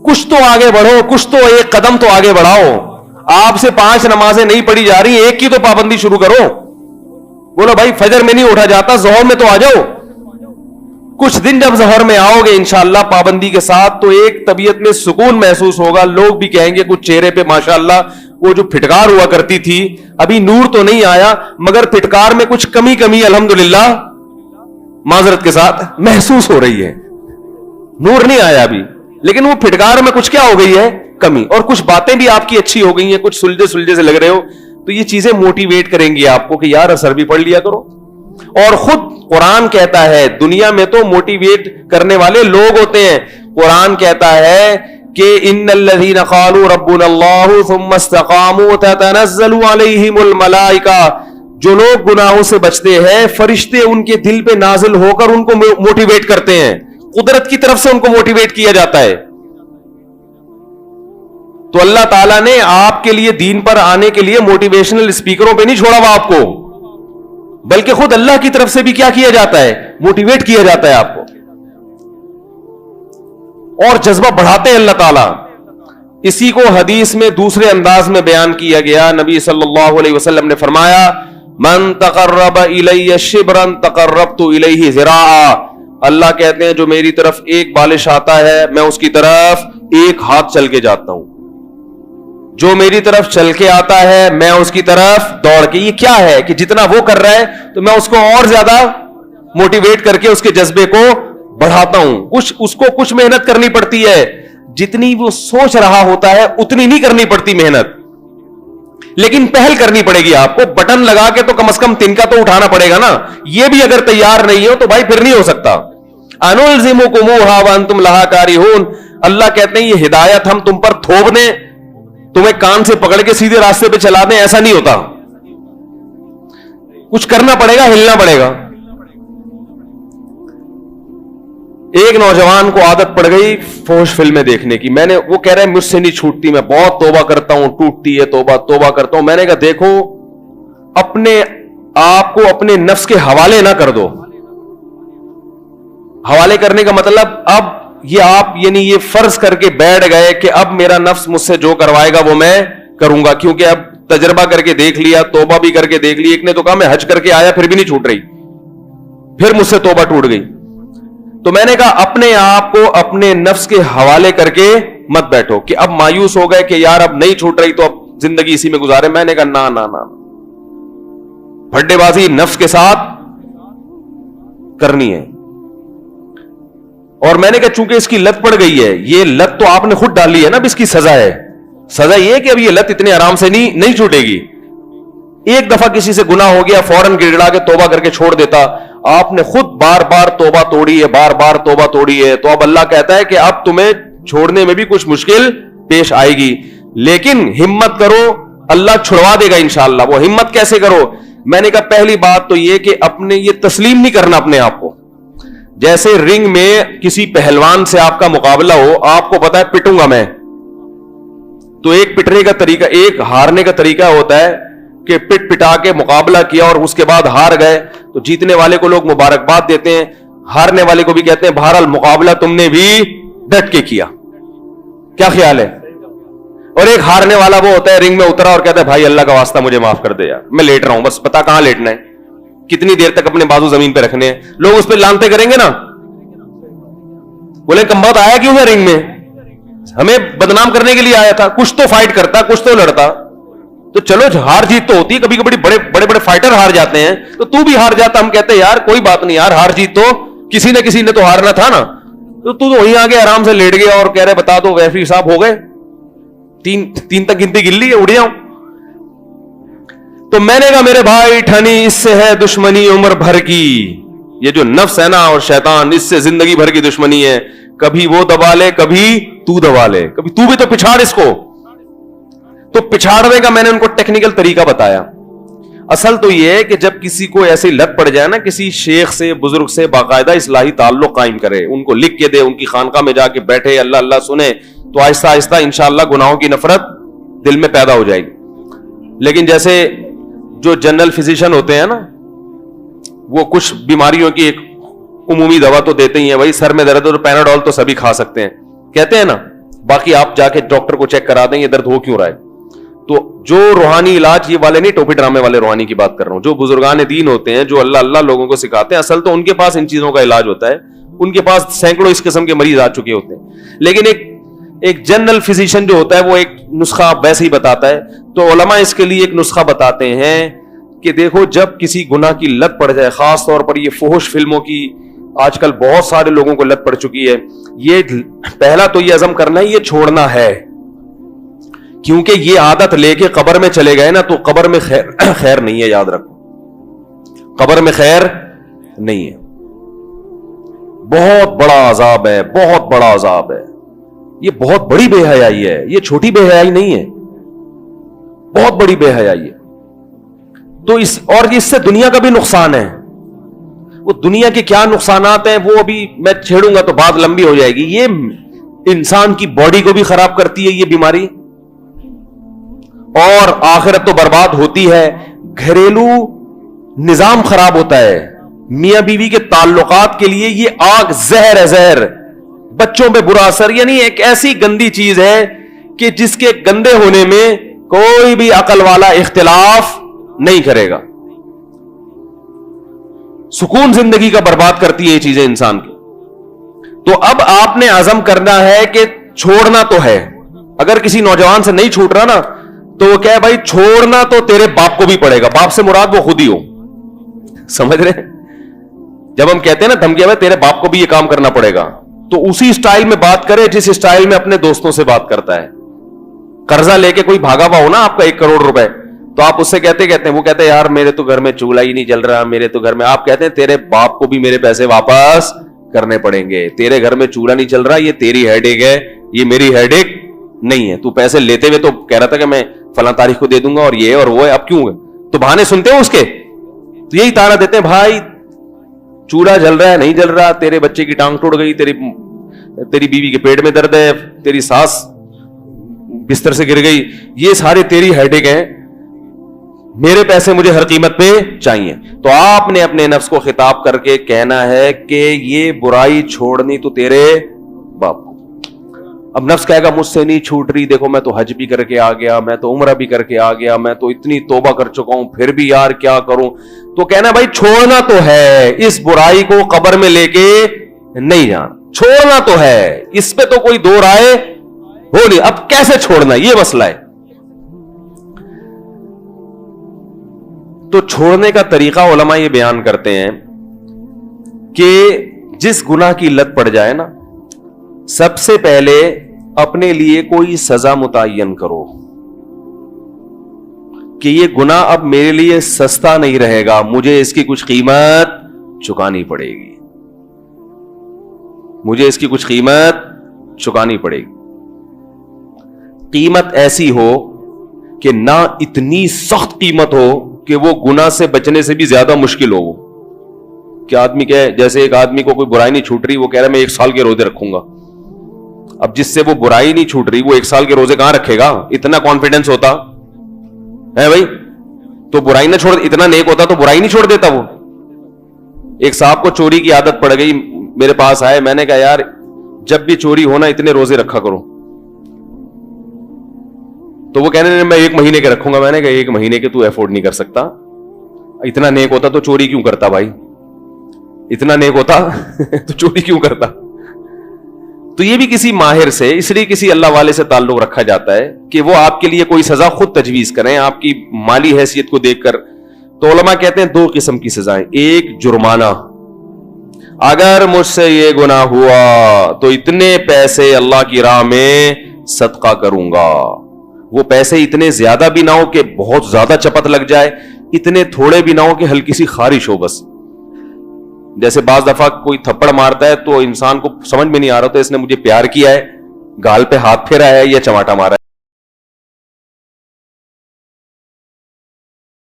कुछ तो आगे बढ़ो, कुछ तो एक कदम तो आगे बढ़ाओ। आपसे 5 नमाजें नहीं पढ़ी जा रही, एक की तो पाबंदी शुरू करो। बोलो भाई फजर में नहीं उठा जाता, ज़ोहर में तो आ जाओ। कुछ दिन जब ज़ोहर में आओगे इंशाअल्लाह पाबंदी के साथ, तो एक तबीयत में सुकून महसूस होगा। लोग भी कहेंगे कुछ चेहरे पे माशाअल्लाह वो जो फिटकार हुआ करती थी, अभी नूर तो नहीं आया मगर फिटकार में कुछ कमी अल्हम्दुलिल्लाह माजरत के साथ महसूस हो रही है। नूर नहीं आया अभी, लेकिन वो फिटकार में कुछ क्या हो गई है, कमी। और कुछ बातें भी आपकी अच्छी हो गई हैं, कुछ सुलझे से लग रहे हो, तो ये चीजें मोटिवेट करेंगी आपको कि यार असर भी पढ़ लिया करो। और खुद कुरान कहता है दुनिया में तो मोटिवेट करने वाले लोग होते हैं। कुरान कहता है कि इन्नल्लज़ीना क़ालू रब्बुनल्लाहु सुम्मा इस्तक़ामू ततनज़्ज़लु अलैहिमुल मलाइका, जो लोग गुनाहों से बचते हैं फरिश्ते उनके दिल पे नाजिल होकर उनको मोटिवेट करते हैं। कुदरत की तरफ से उनको मोटिवेट किया जाता है। तो अल्लाह ताला ने आपके लिए दीन पर आने के लिए मोटिवेशनल स्पीकरों पे नहीं छोड़ा हुआ आपको, बल्कि खुद अल्लाह की तरफ से भी क्या किया जाता है, मोटिवेट किया जाता है आपको, और जज्बा बढ़ाते हैं अल्लाह ताला। इसी को हदीस में दूसरे अंदाज में बयान किया गया। नबी सल्लल्लाहु अलैहि वसल्लम ने फरमाया, मन तक़र्रब इलैया शिब्रन तक़र्रबतु इलैहि ज़िराआ। अल्लाह कहते हैं जो मेरी तरफ एक बालिश आता है मैं उसकी तरफ एक हाथ चल के जाता हूं। जो मेरी तरफ चल के आता है मैं उसकी तरफ दौड़ के। ये क्या है कि जितना वो कर रहा है तो मैं उसको और ज्यादा मोटिवेट करके उसके जज्बे को बढ़ाता हूं। उसको कुछ मेहनत करनी पड़ती है, जितनी वो सोच रहा होता है उतनी नहीं करनी पड़ती मेहनत, लेकिन पहल करनी पड़ेगी आपको। बटन लगा के तो कम से कम तिनका तो उठाना पड़ेगा ना। ये भी अगर तैयार नहीं हो तो भाई फिर नहीं हो सकता। अनुलज़िमुकुमूहा व अंतुम लहा कारिहून। अल्लाह कहते हैं ये हिदायत हम तुम पर थोप दें, तुम्हें कान से पकड़ के सीधे रास्ते पे चला दें, ऐसा नहीं होता। कुछ करना पड़ेगा, हिलना पड़ेगा। एक नौजवान को आदत पड़ गई फोश फिल्में देखने की। वो कह रहा है मुझसे नहीं छूटती, मैं बहुत तौबा करता हूं, टूटती है तौबा करता हूं। मैंने कहा देखो अपने आप को अपने नफ्स के हवाले ना कर दो। हवाले करने का मतलब अब ये आप यानी ये फर्ज करके बैठ गए कि अब मेरा नफ्स मुझसे जो करवाएगा वो मैं करूंगा, क्योंकि अब तजर्बा करके देख लिया, तौबा भी करके देख ली। एक ने तो कहा मैं हज करके आया फिर भी नहीं छूट रही, फिर मुझसे तौबा टूट गई। तो मैंने कहा अपने आप को अपने नफ्स के हवाले करके मत बैठो कि अब मायूस हो गए कि यार अब नहीं छूट रही तो अब जिंदगी इसी में गुजारे। मैंने कहा ना ना ना, फड्डेबाजी नफ्स के साथ करनी है। और मैंने कहा चूंकि इसकी लत पड़ गई है, ये लत तो आपने खुद डाली है ना, अब इसकी सजा है। सजा ये कि अब ये लत इतने आराम से नहीं छूटेगी। एक दफा किसी से गुनाह हो गया फौरन गिड़गिड़ा के तौबा करके छोड़ देता। आपने खुद बार बार तौबा तोड़ी है, बार बार तौबा तोड़ी है, तो अब अल्लाह कहता है कि अब तुम्हें छोड़ने में भी कुछ मुश्किल पेश आएगी, लेकिन हिम्मत करो, अल्लाह छुड़वा देगा इंशाअल्लाह। वो हिम्मत कैसे करो? मैंने कहा पहली बात तो ये कि अपने ये तस्लीम नहीं करना अपने आप को। जैसे रिंग में किसी पहलवान से आपका मुकाबला हो, आपको पता है पिटूंगा मैं, तो एक पिटने का तरीका, एक हारने का तरीका होता है कि पिट पिटा के मुकाबला किया और उसके बाद हार गए तो जीतने वाले को लोग मुबारकबाद देते हैं, हारने वाले को भी कहते हैं बहरहाल मुकाबला तुमने भी डट के किया। क्या ख्याल है? और एक हारने वाला वो होता है रिंग में उतरा और कहता है भाई अल्लाह का वास्ता मुझे माफ कर दे यार, मैं लेट रहा हूं, बस पता कहां लेटना है, कितनी देर तक अपने बाजू जमीन पे रखने हैं। लोग उस पर लानते करेंगे ना, बोले कम्बख्त आया क्यों है रिंग में, हमें बदनाम करने के लिए आया था। कुछ तो फाइट करता, कुछ तो लड़ता। तो चलो हार जीत तो होती है, कभी कभी बड़े फाइटर हार जाते हैं, तो तू भी हार जाता। हम कहते हैं यार कोई बात नहीं यार, हार जीत तो किसी न किसी ने तो हारना था ना। तो तू तो वहीं आगे आराम से लेट गया और कह रहे बता दो रेफरी साहब हो गए, तीन तक गिनती गिन ली है, उड़ जाऊं। तो मैंने कहा मेरे भाई ठनी इससे है दुश्मनी उम्र भर की। ये जो नफ्स है ना और शैतान, इससे जिंदगी भर की दुश्मनी है। कभी वो दबा ले, कभी तू दबा ले, कभी तू भी तो पिछाड़ इसको। तो पिछाड़ने का मैंने उनको टेक्निकल तरीका बताया। असल तो यह है कि जब किसी को ऐसी लत पड़ जाए ना, किसी शेख से बुजुर्ग से बाकायदा इस्लाही ताल्लुक कायम करे, उनको लिख के दे, उनकी खानका में जाके बैठे, अल्लाह अल्लाह सुने, तो आहिस्ता आहिस्ता इंशाअल्लाह गुनाहों की नफरत दिल में पैदा हो जाएगी। लेकिन जैसे जो जनरल फिजिशियन होते हैं ना, वो कुछ बीमारियों की एक उमूमी दवा तो देते ही हैं, भाई सर में दर्द हो तो पैनाडोल तो सभी खा सकते हैं, कहते हैं ना, باقی آپ جا کے ڈاکٹر کو چیک کرا دیں یہ درد ہو کیوں رہا ہے. تو جو روحانی علاج، یہ والے نہیں ٹوپی ڈرامے والے روحانی کی بات کر رہا ہوں، جو بزرگان دین ہوتے ہیں جو اللہ اللہ لوگوں کو سکھاتے ہیں، اصل تو ان کے پاس ان چیزوں کا علاج ہوتا ہے. ان کے پاس سینکڑوں اس قسم کے مریض آ چکے ہوتے ہیں. لیکن ایک جنرل فزیشین جو ہوتا ہے وہ ایک نسخہ ویسے ہی بتاتا ہے. تو علماء اس کے لیے ایک نسخہ بتاتے ہیں کہ دیکھو جب کسی گناہ کی لت پڑ جائے، خاص طور پر یہ فحش فلموں کی آج کل بہت سارے لوگوں کو لت پڑ چکی ہے، یہ پہلا تو یہ عزم کرنا ہے یہ چھوڑنا ہے. کیونکہ یہ عادت لے کے قبر میں چلے گئے نا تو قبر میں خیر نہیں ہے. یاد رکھو قبر میں خیر نہیں ہے، بہت بڑا عذاب ہے، بہت بڑا عذاب ہے. یہ بہت بڑی بے حیائی ہے، یہ چھوٹی بے حیائی نہیں ہے، بہت بڑی بے حیائی ہے. تو اس سے دنیا کا بھی نقصان ہے. وہ دنیا کے کیا نقصانات ہیں وہ ابھی میں چھیڑوں گا تو بات لمبی ہو جائے گی. یہ انسان کی باڈی کو بھی خراب کرتی ہے یہ بیماری، اور آخرت تو برباد ہوتی ہے. گھریلو نظام خراب ہوتا ہے، میاں بیوی کے تعلقات کے لیے یہ آگ زہر ہے، زہر. بچوں پہ برا اثر، یعنی ایک ایسی گندی چیز ہے کہ جس کے گندے ہونے میں کوئی بھی عقل والا اختلاف نہیں کرے گا. سکون زندگی کا برباد کرتی ہے یہ چیزیں انسان کی. تو اب آپ نے عزم کرنا ہے کہ چھوڑنا تو ہے. اگر کسی نوجوان سے نہیں چھوٹ رہا نا تو وہ کہے بھائی چھوڑنا تو تیرے باپ کو بھی پڑے گا. باپ سے مراد وہ خود ہی ہو، سمجھ رہے ہیں؟ جب ہم کہتے ہیں نا دھمکی میں تیرے باپ کو بھی یہ کام کرنا پڑے گا، تو اسی سٹائل میں بات کرے جس سٹائل میں اپنے دوستوں سے بات کرتا ہے. قرضہ لے کے کوئی بھاگا ہوا ہو نا آپ کا 1 کروڑ روپے، تو آپ اس سے کہتے ہیں وہ کہتے ہیں یار میرے تو گھر میں چولہا ہی نہیں جل رہا، میرے تو گھر میں، آپ کہتے ہیں تیرے باپ کو بھی میرے پیسے واپس کرنے پڑیں گے. تیرے گھر میں چولہا نہیں چل رہا، یہ تیری ہیڈ ایک ہے، یہ میری ہیڈ ایک نہیں ہے. تو پیسے لیتے ہوئے تو کہہ رہا تھا کہ میں فلاں تاریخ کو دے دوں گا اور یہ اور وہ ہے، اب کیوں ہے؟ تو بہانے سنتے ہو اس کے، تو یہی تانا دیتے ہیں بھائی چولہا جل رہا ہے نہیں جل رہا، تیرے بچے کی ٹانگ ٹوٹ گئی، تیری بیوی کے پیٹ میں درد ہے، تیری ساس بستر سے گر گئی، یہ سارے تیری ہیڈ ایک ہیں، میرے پیسے مجھے ہر قیمت پہ چاہیے. تو آپ نے اپنے نفس کو خطاب کر کے کہنا ہے کہ یہ برائی چھوڑنی تو تیرے باپ کو. اب نفس کہے گا مجھ سے نہیں چھوٹ رہی، دیکھو میں تو حج بھی کر کے آ گیا، میں تو عمرہ بھی کر کے آ گیا، میں تو اتنی توبہ کر چکا ہوں، پھر بھی یار کیا کروں. تو کہنا بھائی چھوڑنا تو ہے، اس برائی کو قبر میں لے کے نہیں جانا، چھوڑنا تو ہے، اس پہ تو کوئی دو رائے ہو نہیں. اب کیسے چھوڑنا یہ مسئلہ ہے. تو چھوڑنے کا طریقہ علماء یہ بیان کرتے ہیں کہ جس گناہ کی لت پڑ جائے نا، سب سے پہلے اپنے لیے کوئی سزا متعین کرو کہ یہ گناہ اب میرے لیے سستا نہیں رہے گا، مجھے اس کی کچھ قیمت چکانی پڑے گی، مجھے اس کی کچھ قیمت چکانی پڑے گی. قیمت ایسی ہو کہ نہ اتنی سخت قیمت ہو کہ وہ گناہ سے بچنے سے بھی زیادہ مشکل ہو. کہ آدمی کہے، جیسے ایک آدمی کو کوئی برائی نہیں چھوٹ رہی، وہ کہہ رہا ہے میں 1 سال کے روزے رکھوں گا. اب جس سے وہ برائی نہیں چھوٹ رہی وہ 1 سال کے روزے کہاں رکھے گا؟ اتنا کانفیڈنس ہوتا ہے بھائی تو برائی نہ چھوڑ، اتنا نیک ہوتا تو برائی نہیں چھوڑ دیتا. وہ ایک صاحب کو چوری کی عادت پڑ گئی، میرے پاس آئے، میں نے کہا یار جب بھی چوری ہونا اتنے روزے رکھا کرو. تو وہ کہنے میں 1 مہینے کے رکھوں گا. میں نے کہا 1 مہینے کے تو افورڈ نہیں کر سکتا، اتنا نیک ہوتا تو چوری کیوں کرتا بھائی، اتنا نیک ہوتا تو چوری کیوں کرتا. تو یہ بھی کسی ماہر سے، اس لیے کسی اللہ والے سے تعلق رکھا جاتا ہے کہ وہ آپ کے لیے کوئی سزا خود تجویز کریں آپ کی مالی حیثیت کو دیکھ کر. تو علماء کہتے ہیں 2 قسم کی سزائیں. ایک جرمانہ، اگر مجھ سے یہ گناہ ہوا تو اتنے پیسے اللہ کی راہ میں صدقہ کروں گا. وہ پیسے اتنے زیادہ بھی نہ ہو کہ بہت زیادہ چپت لگ جائے، اتنے تھوڑے بھی نہ ہو کہ ہلکی سی خارش ہو. بس جیسے بعض دفعہ کوئی تھپڑ مارتا ہے تو انسان کو سمجھ میں نہیں آ رہا تو اس نے مجھے پیار کیا ہے، گال پہ ہاتھ پھیرا ہے یا چماٹا مارا ہے.